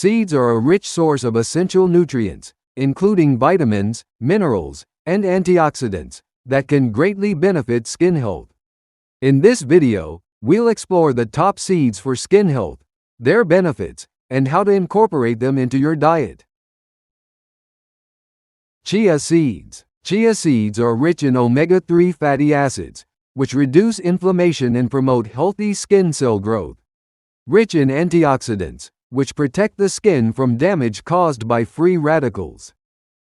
Seeds are a rich source of essential nutrients, including vitamins, minerals, and antioxidants, that can greatly benefit skin health. In this video, we'll explore the top seeds for skin health, their benefits, and how to incorporate them into your diet. Chia seeds. Chia seeds are rich in omega-3 fatty acids, which reduce inflammation and promote healthy skin cell growth. Rich in antioxidants, which protect the skin from damage caused by free radicals.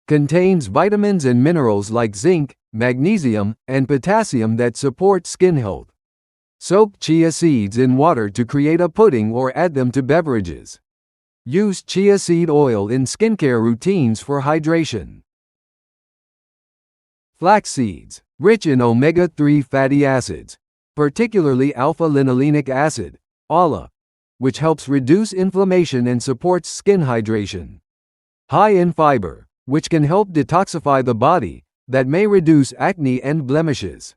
Contains vitamins and minerals like zinc, magnesium, and potassium that support skin health. Soak chia seeds in water to create a pudding or add them to beverages. Use chia seed oil in skincare routines for hydration. Flax seeds. Rich in omega-3 fatty acids, particularly alpha-linolenic acid, ALA, which helps reduce inflammation and supports skin hydration. High in fiber, which can help detoxify the body, that may reduce acne and blemishes.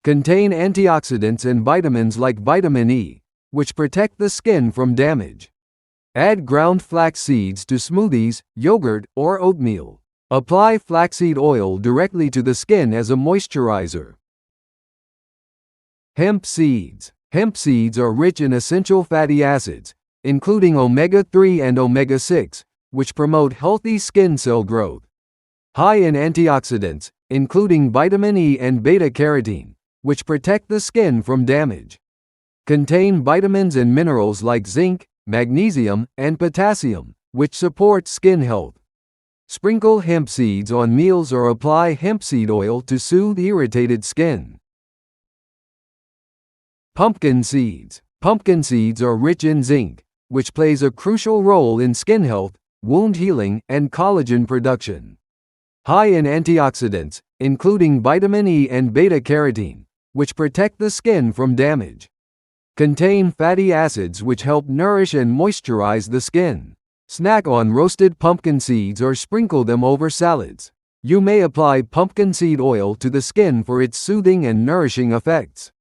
Contain antioxidants and vitamins like vitamin E, which protect the skin from damage. Add ground flax seeds to smoothies, yogurt, or oatmeal. Apply flaxseed oil directly to the skin as a moisturizer. Hemp seeds. Hemp seeds are rich in essential fatty acids, including omega-3 and omega-6, which promote healthy skin cell growth. High in antioxidants, including vitamin E and beta-carotene, which protect the skin from damage. Contain vitamins and minerals like zinc, magnesium, and potassium, which support skin health. Sprinkle hemp seeds on meals or apply hemp seed oil to soothe irritated skin. Pumpkin seeds. Pumpkin seeds are rich in zinc, which plays a crucial role in skin health, wound healing, and collagen production. High in antioxidants, including vitamin E and beta-carotene, which protect the skin from damage. Contain fatty acids which help nourish and moisturize the skin. Snack on roasted pumpkin seeds or sprinkle them over salads. You may apply pumpkin seed oil to the skin for its soothing and nourishing effects.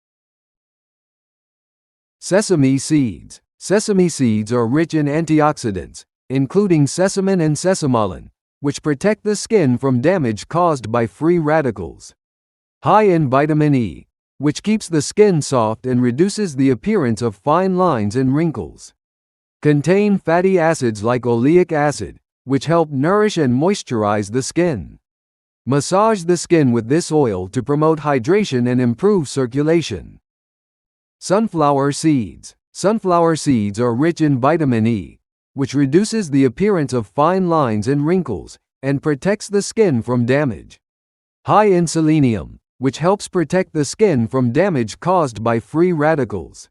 Sesame seeds. Sesame seeds are rich in antioxidants, including sesamin and sesamolan, which protect the skin from damage caused by free radicals. High in vitamin E, which keeps the skin soft and reduces the appearance of fine lines and wrinkles. Contain fatty acids like oleic acid, which help nourish and moisturize the skin. Massage the skin with this oil to promote hydration and improve circulation. Sunflower seeds. Sunflower seeds are rich in vitamin E, which reduces the appearance of fine lines and wrinkles, and protects the skin from damage. High in selenium, which helps protect the skin from damage caused by free radicals.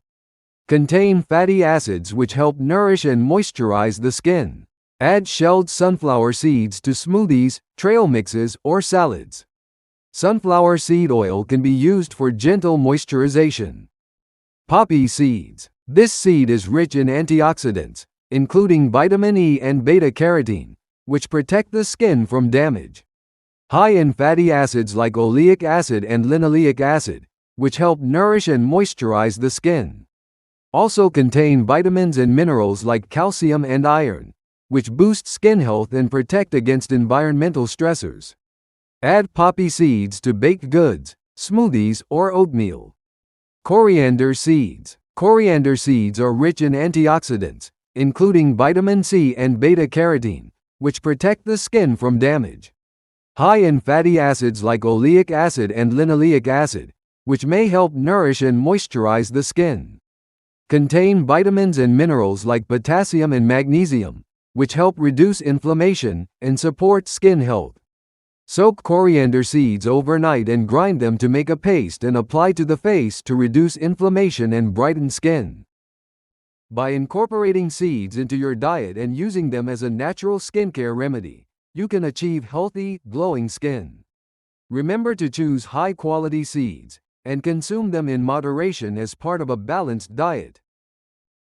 Contain fatty acids which help nourish and moisturize the skin. Add shelled sunflower seeds to smoothies, trail mixes, or salads. Sunflower seed oil can be used for gentle moisturization. Poppy seeds. This seed is rich in antioxidants, including vitamin E and beta-carotene, which protect the skin from damage. High in fatty acids like oleic acid and linoleic acid, which help nourish and moisturize the skin. Also contain vitamins and minerals like calcium and iron, which boost skin health and protect against environmental stressors. Add poppy seeds to baked goods, smoothies, or oatmeal. Coriander seeds. Coriander seeds are rich in antioxidants, including vitamin C and beta-carotene, which protect the skin from damage. High in fatty acids like oleic acid and linoleic acid, which may help nourish and moisturize the skin. Contain vitamins and minerals like potassium and magnesium, which help reduce inflammation and support skin health. Soak coriander seeds overnight and grind them to make a paste and apply to the face to reduce inflammation and brighten skin. By incorporating seeds into your diet and using them as a natural skincare remedy, you can achieve healthy, glowing skin. Remember to choose high-quality seeds and consume them in moderation as part of a balanced diet.